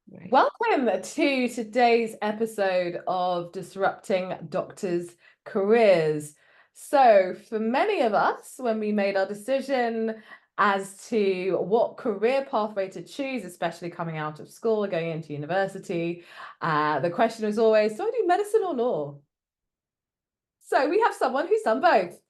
Right. Welcome to today's episode of Disrupting Doctors' Careers. So, for many of us, when we made our decision as to what career pathway to choose, especially coming out of school or going into university, the question was always, do I do medicine or law? So, we have someone who's done both.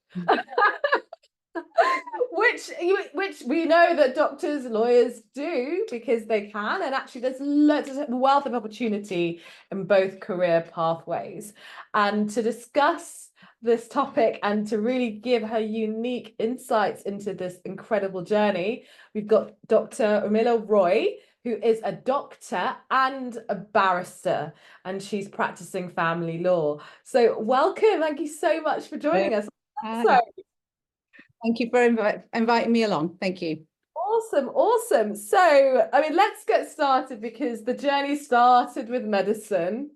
which we know that doctors, lawyers do because they can, and actually there's loads of wealth of opportunity in both career pathways. And to discuss this topic and to really give her unique insights into this incredible journey, we've got Dr. Urmila Roy, who is a doctor and a barrister, and she's practicing family law. So welcome, thank you so much for Yeah. joining us. Hi. So Thank you for inviting me along. Thank you. awesome, awesome. So, I mean, let's get started because the journey started with medicine.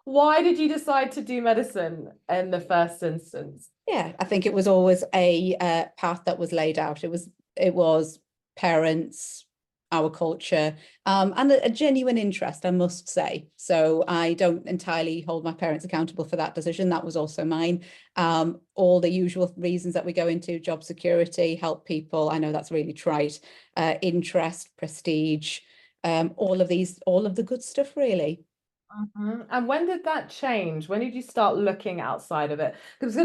Why did you decide to do medicine in the first instance? Yeah, I think it was always a path that was laid out. It was parents, our culture, and a genuine interest, I must say. So I don't entirely hold my parents accountable for that decision. That was also mine. All the usual reasons that we go into: job security, help people. I know that's really trite. Interest, prestige, all of the good stuff, really. And when did that change? When did you start looking outside of it? Because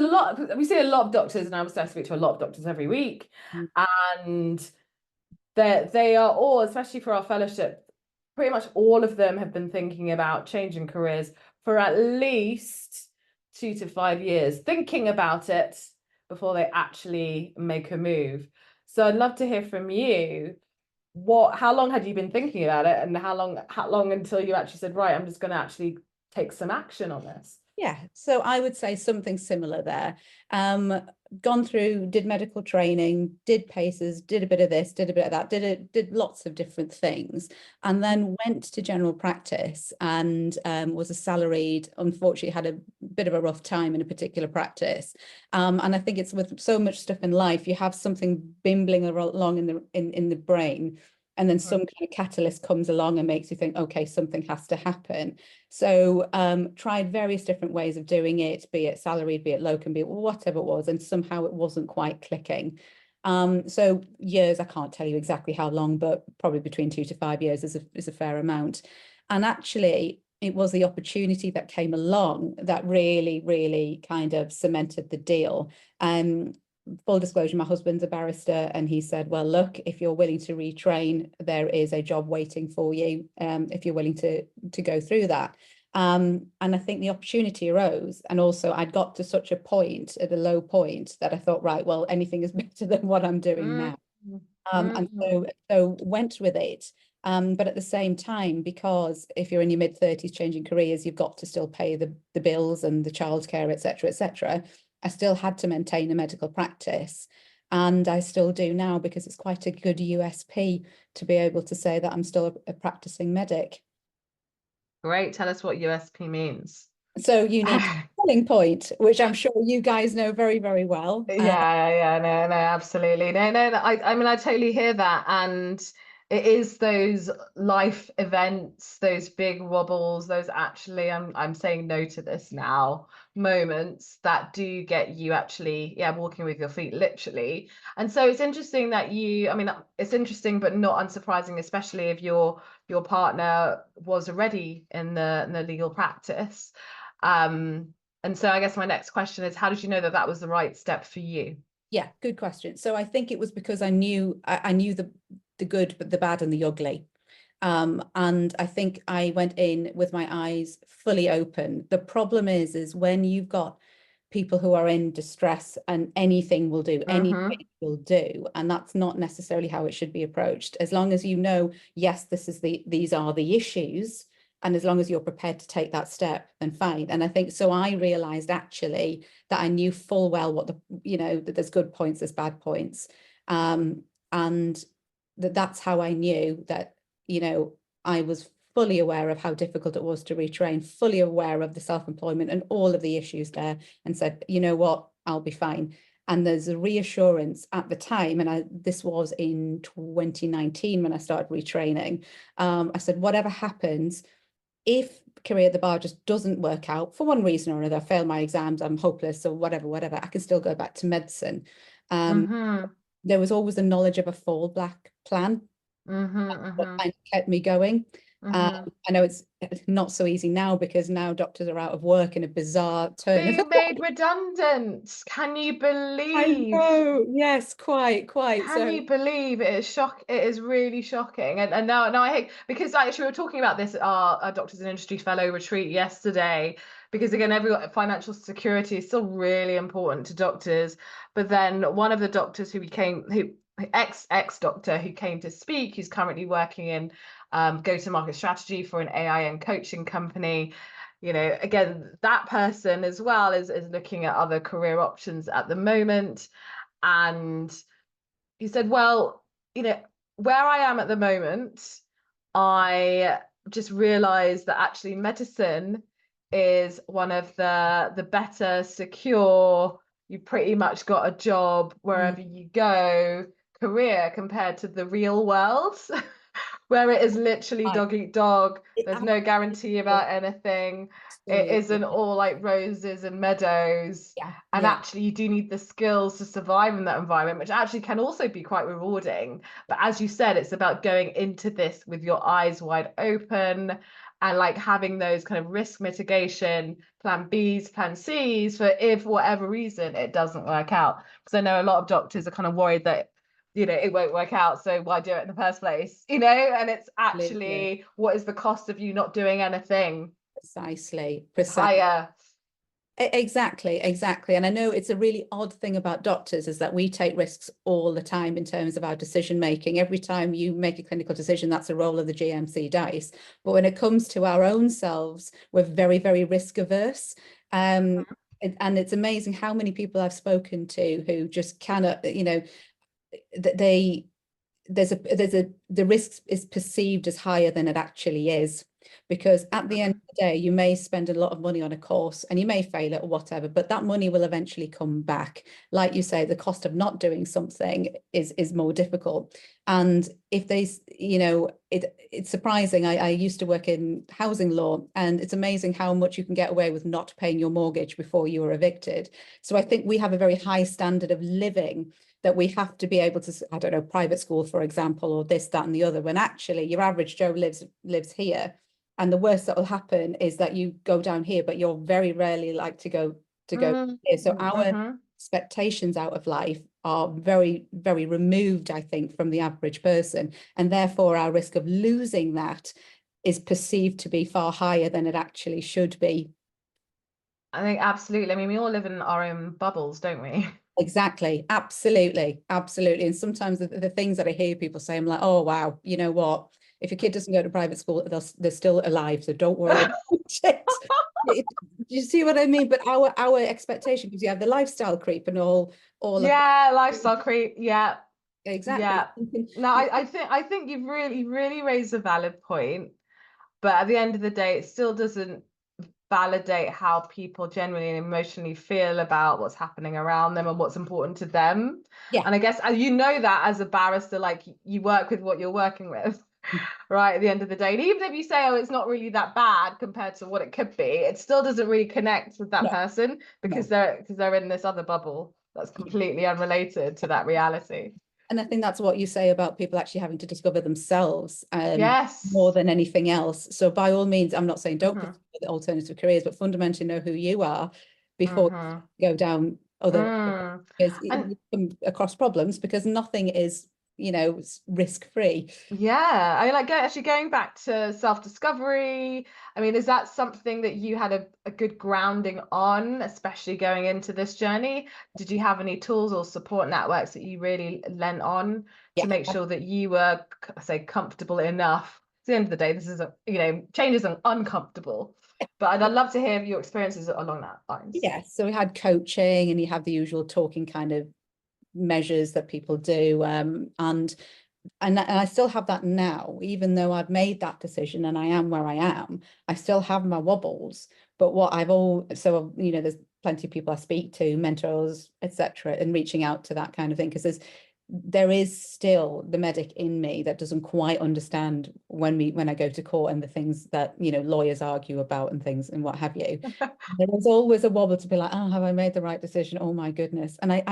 we see a lot of doctors, and I speak to a lot of doctors every week, and they are all, especially for our fellowship, pretty much all of them have been thinking about changing careers for at least 2 to 5 years, thinking about it before they actually make a move. So I'd love to hear from you. How long had you been thinking about it, and how long until you actually said, right, I'm just going to actually take some action on this? Yeah, so I would say something similar there. Um, Gone through, did medical training, did paces, did a bit of this, did a bit of that, did lots of different things, and then went to general practice and was a salaried. Unfortunately, had a bit of a rough time in a particular practice, and I think it's with so much stuff in life, you have something bimbling along in the brain. And then some kind of catalyst comes along and makes you think, okay, something has to happen. So tried various different ways of doing it, be it salaried, be it locum, be it whatever it was, and somehow it wasn't quite clicking. So years, I can't tell you exactly how long, but probably between 2 to 5 years is a fair amount. And actually, it was the opportunity that came along that really, really kind of cemented the deal. Full disclosure, my husband's a barrister, and he said, well, look, if you're willing to retrain, there is a job waiting for you, if you're willing to go through that. And I think the opportunity arose, and also I'd got to such a point, at a low point, that I thought, right, well, anything is better than what I'm doing Mm, now. And mm, so went with it. But at the same time, because if you're in your mid-30s changing careers, you've got to still pay the bills and the childcare, et cetera, et cetera. I still had to maintain a medical practice. And I still do now because it's quite a good USP to be able to say that I'm still a practicing medic. Great. Tell us what USP means. So unique selling point, which I'm sure you guys know very, very well. Yeah, no, absolutely. No. I mean, I totally hear that. And it is those life events, those big wobbles, those actually, I'm saying no to this now moments that do get you actually, yeah, walking with your feet, literally. And so it's interesting that I mean, it's interesting, but not unsurprising, especially if your partner was already in the legal practice. And so I guess my next question is, how did you know that that was the right step for you? Yeah, good question. So I think it was because I knew the good, but the bad and the ugly. And I think I went in with my eyes fully open. The problem is when you've got people who are in distress, and anything Mm-hmm. will do, and that's not necessarily how it should be approached. As long as you know, yes, these are the issues, and as long as you're prepared to take that step, then fine. And I think so. I realized actually that I knew full well that there's good points, there's bad points, and that's how I knew that I was fully aware of how difficult it was to retrain, fully aware of the self-employment and all of the issues there, and said, you know what, I'll be fine. And there's a reassurance at the time, and this was in 2019 when I started retraining. I said, whatever happens, if career at the bar just doesn't work out for one reason or another, I fail my exams, I'm hopeless or whatever, I can still go back to medicine. There was always a knowledge of a fallback plan that kind of kept me going. I know it's not so easy now because now doctors are out of work in a bizarre turn of Being made redundant. Can you I believe? know, yes, quite. Can So you believe it is it is really shocking. And now I hate, because actually we were talking about this at our Doctors in Industry Fellow retreat yesterday, because again, financial security is still really important to doctors. But then one of the doctors who ex doctor who came to speak, who's currently working in go-to-market strategy for an AI and coaching company. You know, again, that person as well is looking at other career options at the moment. And he said, well, you know, where I am at the moment, I just realized that actually medicine is one of the better, secure, you pretty much got a job wherever you go career compared to the real world. Where it is literally dog eat dog. There's no guarantee about anything. It isn't all like roses and meadows. And actually, you do need the skills to survive in that environment, which actually can also be quite rewarding. But as you said, it's about going into this with your eyes wide open and like having those kind of risk mitigation plan Bs, plan Cs for if whatever reason it doesn't work out. Because I know a lot of doctors are kind of worried that it won't work out, so why do it in the first place? And it's actually, what is the cost of you not doing anything? Precisely. Higher. Exactly. And I know it's a really odd thing about doctors is that we take risks all the time in terms of our decision making. Every time you make a clinical decision, that's a roll of the GMC dice. But when it comes to our own selves, we're very, very risk averse. And it's amazing how many people I've spoken to who just cannot, the risk is perceived as higher than it actually is, because at the end of the day you may spend a lot of money on a course and you may fail it or whatever, but that money will eventually come back. Like you say, the cost of not doing something is more difficult. And if it's surprising. I used to work in housing law, and it's amazing how much you can get away with not paying your mortgage before you are evicted. So I think we have a very high standard of living that we have to be able to, I don't know, private school, for example, or this, that, and the other, when actually your average Joe lives here. And the worst that will happen is that you go down here, but you're very rarely like to go here. So our expectations out of life are very, very removed, I think, from the average person. And therefore our risk of losing that is perceived to be far higher than it actually should be. I think absolutely. I mean, we all live in our own bubbles, don't we? Exactly. Absolutely. And sometimes the things that I hear people say, I'm like, oh, wow, you know what? If your kid doesn't go to private school, they're still alive. So don't worry about it. Do you see what I mean? But our expectation, because you have the lifestyle creep and all lifestyle creep. Yeah. Exactly. Yeah. No, I think you've really raised a valid point. But at the end of the day, it still doesn't validate how people genuinely and emotionally feel about what's happening around them and what's important to them. And I guess that as a barrister, like you work with what you're working with, right, at the end of the day. And even if you say, oh, it's not really that bad compared to what it could be, it still doesn't really connect with that person because they're in this other bubble that's completely unrelated to that reality. And I think that's what you say about people actually having to discover themselves Yes. more than anything else. So by all means, I'm not saying don't pursue the alternative careers, but fundamentally know who you are before you go down other because you come across problems, because nothing is, risk-free. Yeah, I mean, like actually going back to self-discovery, I mean, is that something that you had a good grounding on, especially going into this journey? Did you have any tools or support networks that you really lent on to make sure that you were, say, comfortable enough? At the end of the day, this is change is uncomfortable, but I'd love to hear your experiences along that lines. Yes, so we had coaching, and you have the usual talking kind of measures that people do, and I still have that now, even though I've made that decision and I am where I am. I still have my wobbles, but what there's plenty of people I speak to, mentors, etc., and reaching out to that kind of thing, because there is still the medic in me that doesn't quite understand when I go to court and the things that, you know, lawyers argue about and things and what have you. There is always a wobble to be like, oh, have I made the right decision? Oh my goodness. And I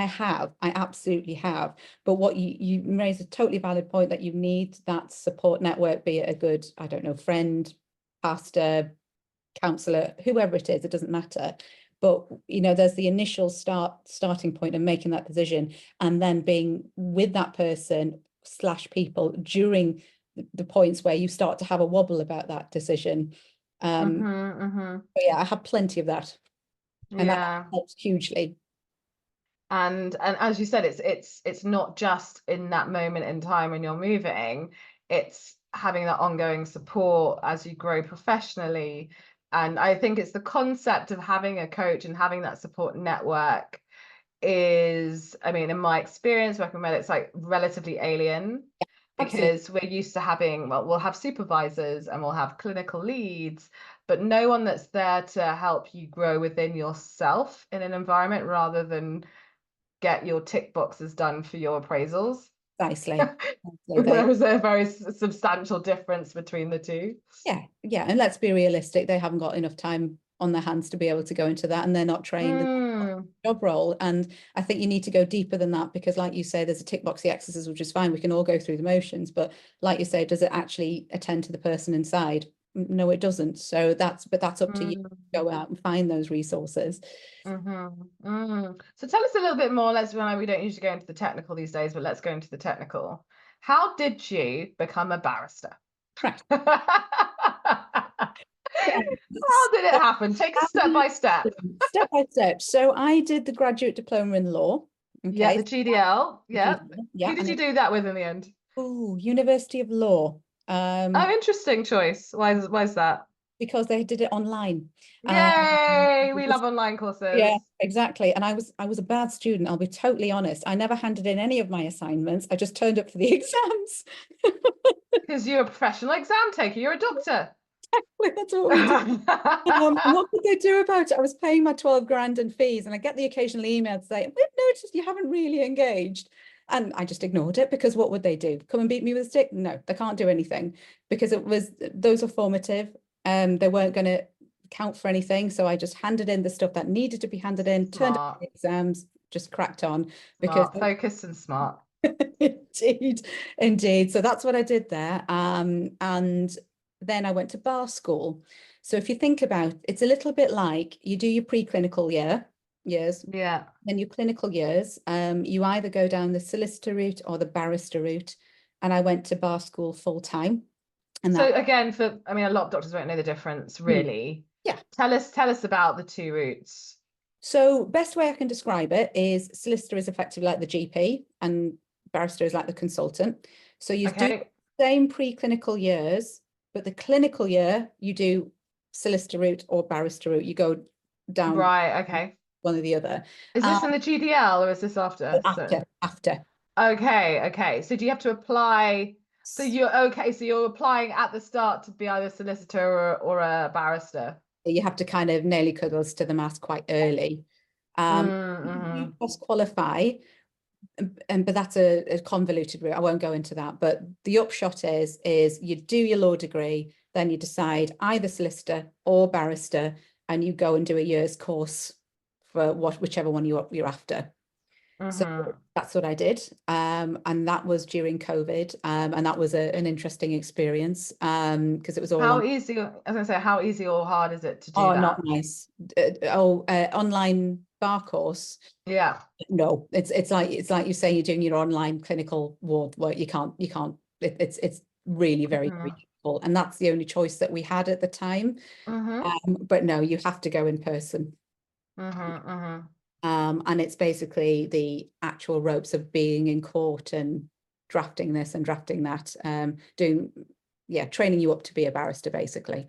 absolutely have. But what you raise a totally valid point, that you need that support network, be it a good, I don't know, friend, pastor, counselor, whoever it is, it doesn't matter. But, you know, there's the initial starting point of making that decision, and then being with that person / people during the points where you start to have a wobble about that decision. But yeah, I have plenty of that, and that Yeah. helps hugely. And as you said, it's not just in that moment in time when you're moving, it's having that ongoing support as you grow professionally. And I think it's the concept of having a coach and having that support network is, I mean, in my experience working with medics, like relatively alien, Absolutely. because we're used to having, well, we'll have supervisors and we'll have clinical leads, but no one that's there to help you grow within yourself in an environment rather than get your tick boxes done for your appraisals. Precisely. There is a very substantial difference between the two. Yeah, and let's be realistic, they haven't got enough time on their hands to be able to go into that, and they're not trained in the job role. And I think you need to go deeper than that, because like you say, there's a tick boxy exercise, which is fine, we can all go through the motions, but like you say, does it actually attend to the person inside? No, it doesn't. So that's up to you to go out and find those resources. So tell us a little bit more. We don't usually go into the technical these days, but let's go into the technical. How did you become a barrister? Right. How did it happen? Take us step by step. Step by step. So I did the graduate diploma in law. Okay. Yeah, the GDL. Yeah. Yeah. Who did you do that with in the end? Oh, University of Law. Oh, interesting choice. Why is that? Because they did it online. Yay! We love online courses. Yeah, exactly. And I was a bad student, I'll be totally honest. I never handed in any of my assignments. I just turned up for the exams. Because you're a professional exam taker. You're a doctor. That's what we do. What could they do about it? I was paying my 12 grand in fees, and I get the occasional email to say, we've noticed you haven't really engaged. And I just ignored it, because what would they do? Come and beat me with a stick? No, they can't do anything, because those are formative. They weren't going to count for anything. So I just handed in the stuff that needed to be handed in, turned up the exams, just cracked on. Because focused and smart. Indeed. So that's what I did there. And then I went to bar school. So if you think about, it's a little bit like you do your preclinical years. Yeah. Then your clinical years, you either go down the solicitor route or the barrister route. And I went to bar school full time. And so again, I mean, a lot of doctors won't know the difference, really. Yeah. Tell us about the two routes. So best way I can describe it is solicitor is effectively like the GP and barrister is like the consultant. So you do the same preclinical years, but the clinical year you do solicitor route or barrister route. You go down one or the other. Is this in the GDL or is this after? After. Okay. So do you have to apply? So you're applying at the start to be either a solicitor or a barrister. You have to kind of nearly cuddles to the mast quite early. You cross qualify, but that's a convoluted route. I won't go into that. But the upshot is you do your law degree, then you decide either solicitor or barrister, and you go and do a year's course for whichever one you're after. So that's what I did, and that was during COVID, and that was an interesting experience because it was all how easy. I was gonna say, how easy or hard is it to do that? Not nice. Online bar course. Yeah. No, it's like you say you're doing your online clinical ward work. You can't. It's really very difficult, and that's the only choice that we had at the time. But no, you have to go in person. And it's basically the actual ropes of being in court and drafting this and drafting that, training you up to be a barrister, basically.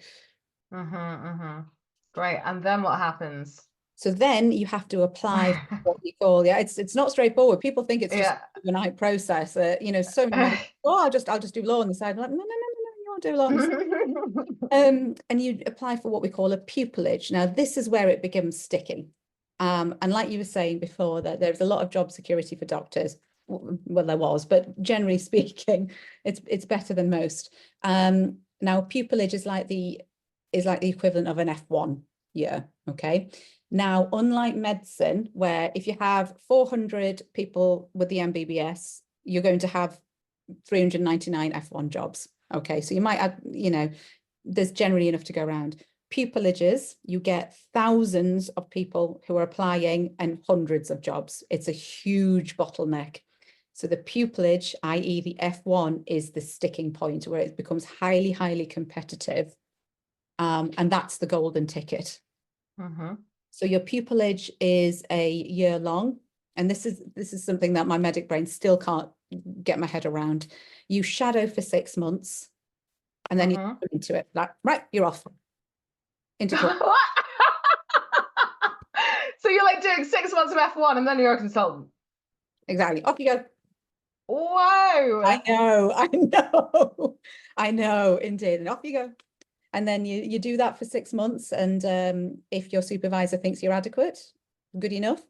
Great. And then what happens? So then you have to apply for what we call, it's not straightforward. People think it's just an overnight process. So many, I'll just do law on the side. I'm like, no, you won't do law on the side. And you apply for what we call a pupillage. Now, this is where it becomes sticky. And like you were saying before, that there's a lot of job security for doctors. Well, there was, but generally speaking, it's better than most. Now pupillage is like the equivalent of an F1 year. Okay. Now, unlike medicine, where if you have 400 people with the MBBS, you're going to have 399 F1 jobs. Okay, so you might add, there's generally enough to go around. Pupillages, you get thousands of people who are applying and hundreds of jobs. It's a huge bottleneck. So the pupillage, i.e. the F1, is the sticking point where it becomes highly, highly competitive. And that's the golden ticket. So your pupillage is a year long. And this is something that my medic brain still can't get my head around. You shadow for 6 months and then you go into it. Like, right, you're off. Into class. So you're like doing 6 months of F1 and then you're a consultant. Exactly. Off you go. Whoa. I know, indeed. And off you go. And then you do that for 6 months. And if your supervisor thinks you're adequate, good enough,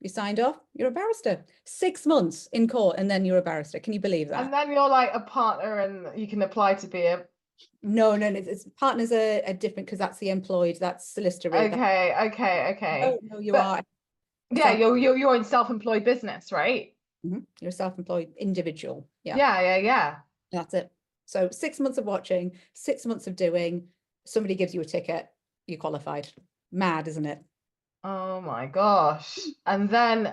you signed off, you're a barrister. 6 months in court, and then you're a barrister. Can you believe that? And then you're like a partner and you can apply to be a... No, it's partners are different because that's the employed, that's solicitor. Okay. No, you are. Yeah, you're in self-employed business, right? You're a self-employed individual. Yeah. That's it. So 6 months of watching, 6 months of doing, somebody gives you a ticket, you're qualified. Mad, isn't it? Oh my gosh. And then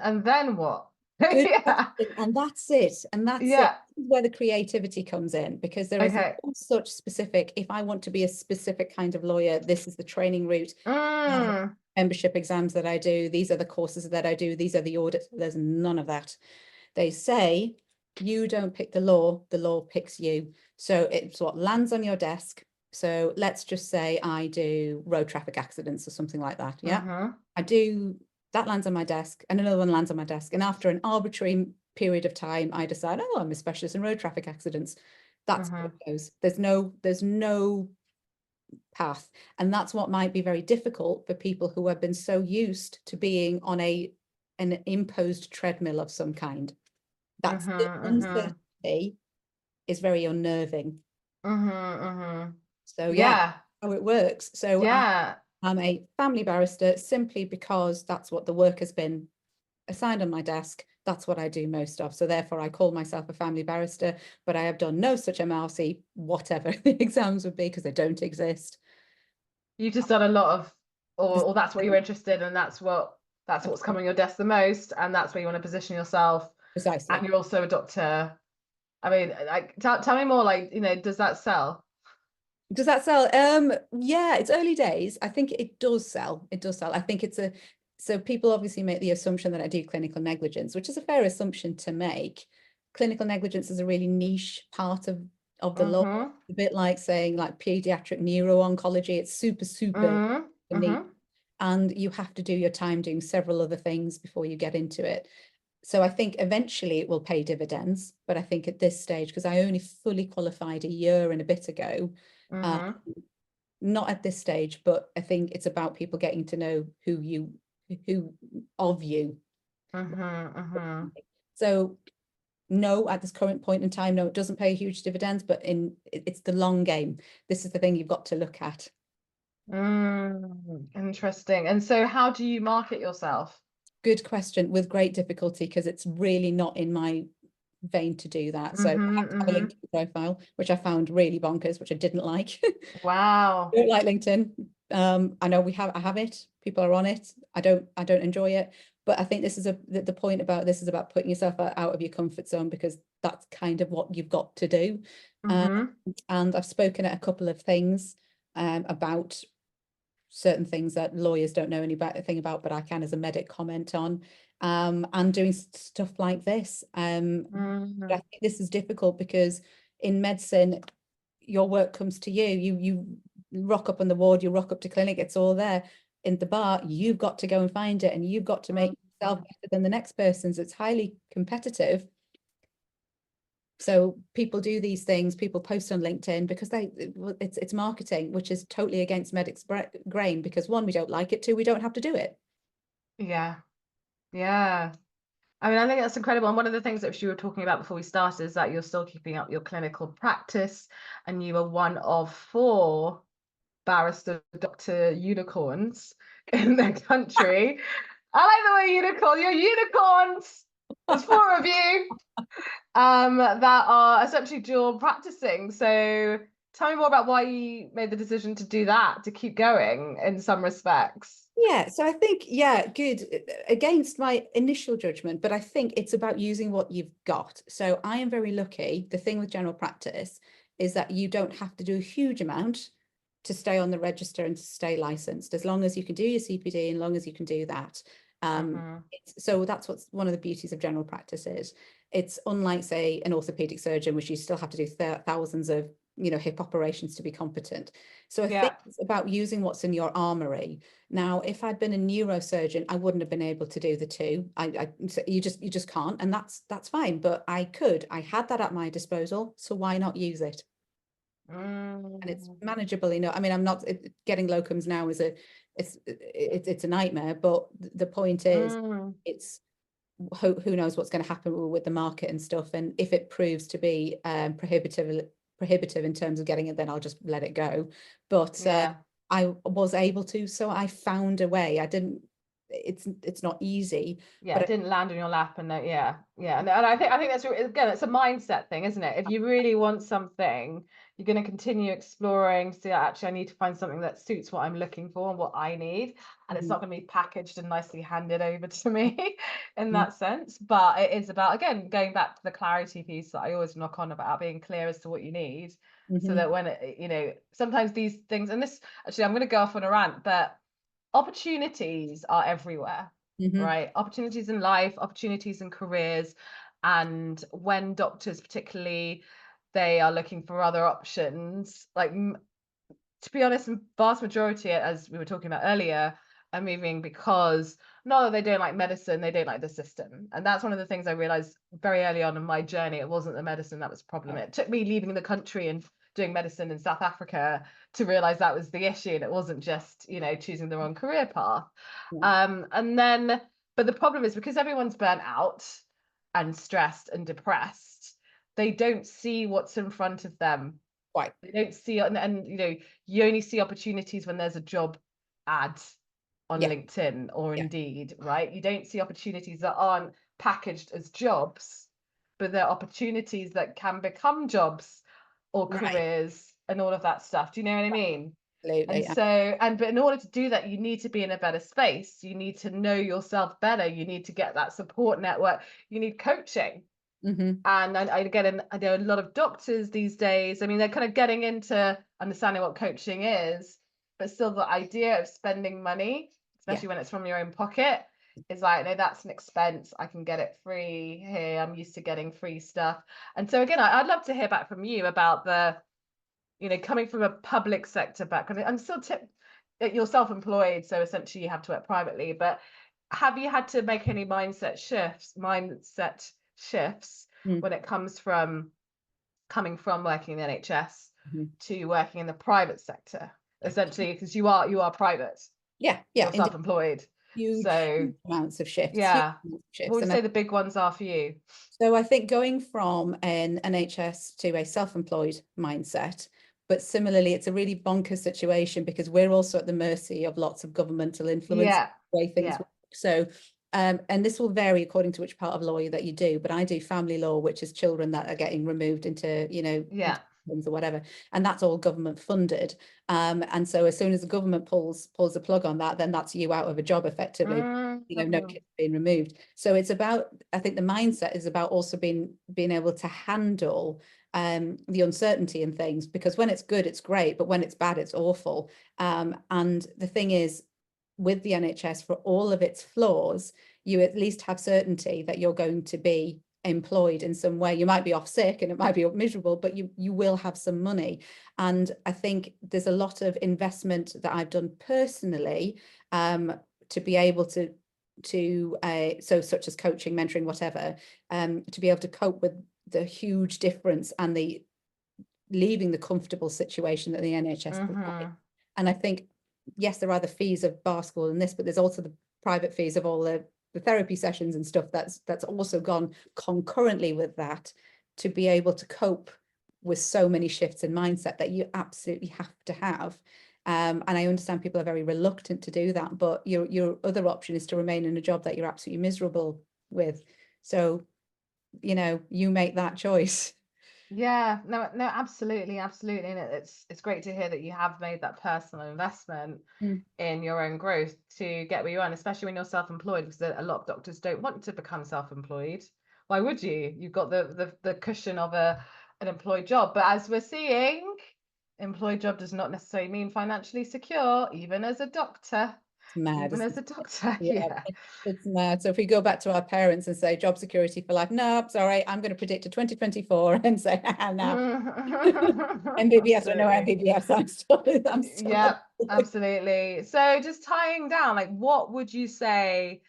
what? Yeah. And that's it. And that's it where the creativity comes in, because there is no such specific, if I want to be a specific kind of lawyer, this is the training route, membership exams that I do, these are the courses that I do, these are the audits. There's none of that. They say you don't pick the law picks you. So it's what lands on your desk. So let's just say I do road traffic accidents or something like that. Yeah. I do, that lands on my desk and another one lands on my desk. And after an arbitrary period of time, I decide, oh, I'm a specialist in road traffic accidents. That's how it goes. There's no path. And that's what might be very difficult for people who have been so used to being on an imposed treadmill of some kind. That's the uncertainty is very unnerving. So how it works. So I'm a family barrister simply because that's what the work has been assigned on my desk. That's what I do most of. So therefore I call myself a family barrister, but I have done no such MRC, whatever the exams would be, because they don't exist. You've just done a lot of, or that's what you're interested in, and that's what's coming on your desk the most, and that's where you want to position yourself. Precisely. And you're also a doctor. I mean, like, tell me more, like, does that sell? Does that sell? Yeah, it's early days. I think it does sell. It does sell. I think so people obviously make the assumption that I do clinical negligence, which is a fair assumption to make. Clinical negligence is a really niche part of the law. A bit like saying like pediatric neuro-oncology. It's super neat. And you have to do your time doing several other things before you get into it. So I think eventually it will pay dividends, but I think at this stage, because I only fully qualified a year and a bit ago, not at this stage, but I think it's about people getting to know who of you. So no, at this current point in time, no, it doesn't pay huge dividends, but it's the long game. This is the thing you've got to look at. Interesting. And so how do you market yourself? Good question, with great difficulty, because it's really not in my vein to do that. So I have to have a LinkedIn profile, which I found really bonkers, which I didn't like. Wow. I don't like LinkedIn. I know I have it. People are on it. I don't enjoy it. But I think this is the point about this is about putting yourself out of your comfort zone, because that's kind of what you've got to do. And I've spoken at a couple of things about certain things that lawyers don't know anything about, but I can as a medic comment on, and doing stuff like this. But I think this is difficult because in medicine, your work comes to you. You rock up on the ward, you rock up to clinic, it's all there. In the bar, you've got to go and find it, and you've got to make yourself better than the next person's. It's highly competitive. So people do these things, people post on LinkedIn because it's marketing, which is totally against medics' grain, because one, we don't like it, two, we don't have to do it. Yeah. Yeah. I mean, I think that's incredible. And one of the things that you were talking about before we started is that you're still keeping up your clinical practice, and you are one of 4 barrister doctor unicorns in the country. I like the way unicorn, you're unicorns. There's 4 of you that are essentially dual practicing. So tell me more about why you made the decision to do that, to keep going in some respects. Yeah, so I think, yeah, good, against my initial judgment, but I think it's about using what you've got. So I am very lucky. The thing with general practice is that you don't have to do a huge amount to stay on the register and to stay licensed, as long as you can do your CPD and long as you can do that. So that's what's one of the beauties of general practice is. It's unlike, say, an orthopedic surgeon, which you still have to do thousands of, hip operations to be competent. So I think it's about using what's in your armory. Now, if I'd been a neurosurgeon, I wouldn't have been able to do the 2. You just can't, and that's fine. But I could. I had that at my disposal, so why not use it? And it's manageable enough. I mean, I'm not getting locums now is it's a nightmare. But the point is, it's who knows what's going to happen with the market and stuff. And if it proves to be prohibitive in terms of getting it, then I'll just let it go. But I was able to, so I found a way. I didn't. It's not easy. Yeah, but it didn't land on your lap, and yeah. And I think that's, again, it's a mindset thing, isn't it? If you really want something, you're going to continue exploring. So actually, I need to find something that suits what I'm looking for and what I need, and it's not going to be packaged and nicely handed over to me in that sense. But it is about, again, going back to the clarity piece that I always knock on about, being clear as to what you need, so that when sometimes these things, and this actually, I'm going to go off on a rant, but opportunities are everywhere, right? Opportunities in life, opportunities in careers. And when doctors, particularly, they are looking for other options, like, to be honest, the vast majority, as we were talking about earlier, are moving because not that they don't like medicine, they don't like the system. And that's one of the things I realized very early on in my journey. It wasn't the medicine that was the problem. It took me leaving the country and doing medicine in South Africa to realize that was the issue, and it wasn't just choosing the wrong career path. And then, but the problem is, because everyone's burnt out and stressed and depressed, they don't see what's in front of them. Right. They don't see, and you only see opportunities when there's a job ad on LinkedIn or Indeed, right? You don't see opportunities that aren't packaged as jobs, but they're opportunities that can become jobs or careers and all of that stuff. Do you know what I mean? Absolutely. And so, but in order to do that, you need to be in a better space. You need to know yourself better. You need to get that support network. You need coaching. And I know a lot of doctors these days, I mean, they're kind of getting into understanding what coaching is, but still the idea of spending money, especially when it's from your own pocket, is like, no, that's an expense. I can get it free here. I'm used to getting free stuff. And so again, I'd love to hear back from you about the, coming from a public sector background. I'm still you're self-employed, so essentially you have to work privately, but have you had to make any mindset shifts when it comes from coming from working in the NHS to working in the private sector, essentially, because you are private. You're self-employed. Huge amounts of shifts. What would you say the big ones are for you? So I think going from an NHS to a self-employed mindset, but similarly, it's a really bonkers situation because we're also at the mercy of lots of governmental influence, the way things work. So, and this will vary according to which part of law that you do, but I do family law, which is children that are getting removed into, or whatever, and that's all government funded. And so as soon as the government pulls the plug on that, then that's you out of a job effectively. No kids being removed. So it's about, I think the mindset is about also being able to handle the uncertainty in things, because when it's good, it's great, but when it's bad, it's awful. And the thing is, with the NHS, for all of its flaws, you at least have certainty that you're going to be employed in some way. You might be off sick and it might be miserable, but you will have some money. And I think there's a lot of investment that I've done personally to be able to so such as coaching, mentoring, whatever, to be able to cope with the huge difference and the leaving the comfortable situation that the NHS provides. And I think, yes, there are the fees of bar school and this, but there's also private fees of all the therapy sessions and stuff that's also gone concurrently with that, to be able to cope with so many shifts in mindset that you absolutely have to have. And I understand people are very reluctant to do that, but your other option is to remain in a job that you're absolutely miserable with. So, you know, you make that choice. Yeah, no, absolutely, absolutely. And it's great to hear that you have made that personal investment in your own growth to get where you are, and especially when you're self-employed, because a lot of doctors don't want to become self-employed. Why would you? You've got the cushion of an employed job. But as we're seeing, employed job does not necessarily mean financially secure, even as a doctor. It's mad, Even isn't as a it? doctor, Yeah, yeah. it's mad. So if we go back to our parents and say job security for life, no, sorry, I'm going to predict to 2024 and say, now MBBS or no Absolutely. MBBS, I'm still Yeah, absolutely. So just tying down, like, what would you say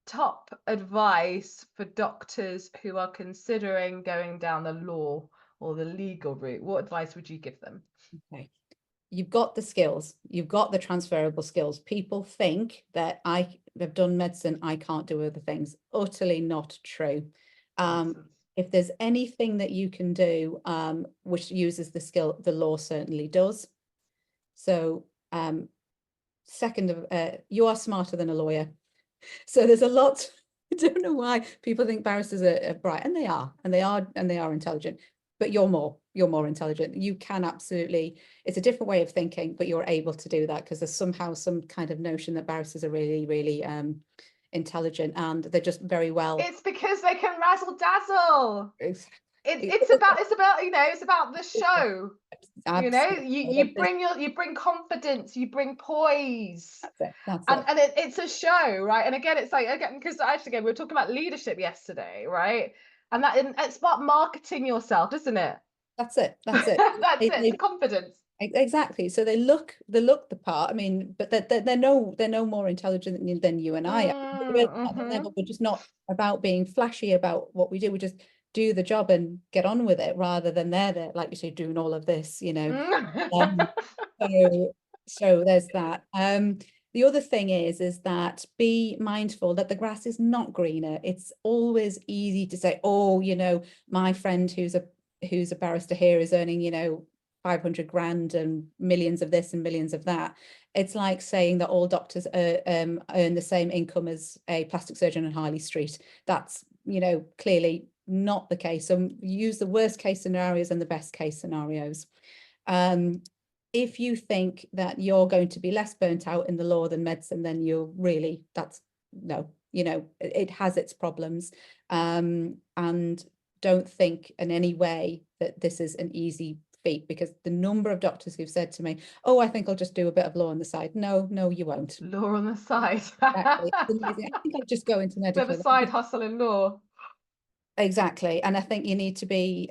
top advice for doctors who are considering going down the law or the legal route? What advice would you give them? Okay. You've got the skills, you've got the transferable skills. People think that they've done medicine, I can't do other things. Utterly not true. Nonsense. If there's anything that you can do, which uses the skill, the law certainly does. So, second, you are smarter than a lawyer. So there's a lot. I don't know why people think barristers are bright, and they are, and they are intelligent. But you're more intelligent. You can absolutely. It's a different way of thinking, but you're able to do that because there's somehow some kind of notion that barristers are really, really intelligent, and they're just very well. It's because they can razzle dazzle. Exactly. It's about it's about the show. You know, you bring confidence, you bring poise. That's it. That's And it. it's a show, right? And again, it's like, again, because actually, again, we were talking about leadership yesterday, right? And it's about marketing yourself, isn't it? That's it. That's it. That's it. It's the confidence. Exactly. So they look the part. I mean, but they're no more intelligent than you and I are. We're at that level. We're just not about being flashy about what we do. We just do the job and get on with it, rather than they're there, like you say, doing all of this, you know. So there's that. The other thing is that be mindful that the grass is not greener. It's always easy to say, oh, you know, my friend who's a barrister here is earning, you know, 500 grand and millions of this and millions of that. It's like saying that all doctors earn the same income as a plastic surgeon on Harley Street. That's, you know, clearly not the case. So use the worst case scenarios and the best case scenarios. If you think that you're going to be less burnt out in the law than medicine, then that's no, you know, it has its problems. And don't think in any way that this is an easy feat, because the number of doctors who've said to me, oh, I think I'll just do a bit of law on the side. No, you won't. Law on the side. Exactly. I think I'll just go into Bit of medical. a side hustle in law. Exactly. And I think you need to be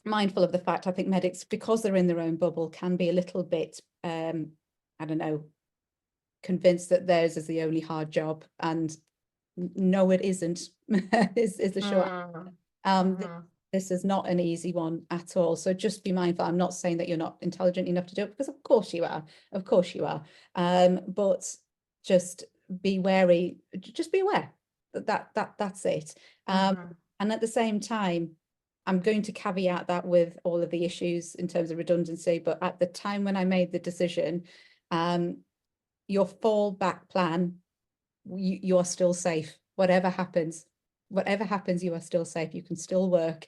mindful of the fact, I think medics, because they're in their own bubble, can be a little bit, I don't know, convinced that theirs is the only hard job. And no, it isn't, is the short. This is not an easy one at all. So just be mindful. I'm not saying that you're not intelligent enough to do it, because of course you are. Of course you are. But just be wary, just be aware that's it. And at the same time, I'm going to caveat that with all of the issues in terms of redundancy. But at the time when I made the decision, your fallback plan, you are still safe. Whatever happens, you are still safe. You can still work.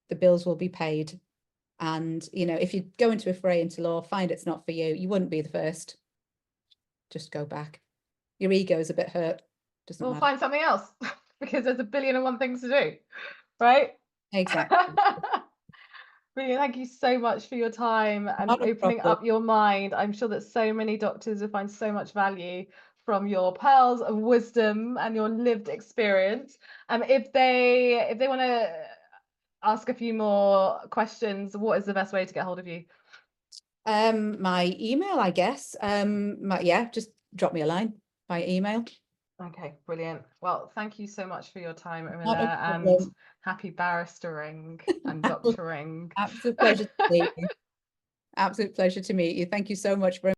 The bills will be paid. And, you know, if you go into a fray into law, find it's not for you, you wouldn't be the first. Just go back. Your ego is a bit hurt. Doesn't matter. Find something else, because there's a billion and one things to do, right? Exactly. Really, thank you so much for your time and opening up your mind. I'm sure that so many doctors will find so much value from your pearls of wisdom and your lived experience. If they want to ask a few more questions, what is the best way to get hold of you? My email, I guess. Just drop me a line by email. Okay, brilliant. Well, thank you so much for your time, Urmila, and happy barristering and doctoring. Absolute pleasure to meet you. Absolute pleasure to meet you. Thank you so much for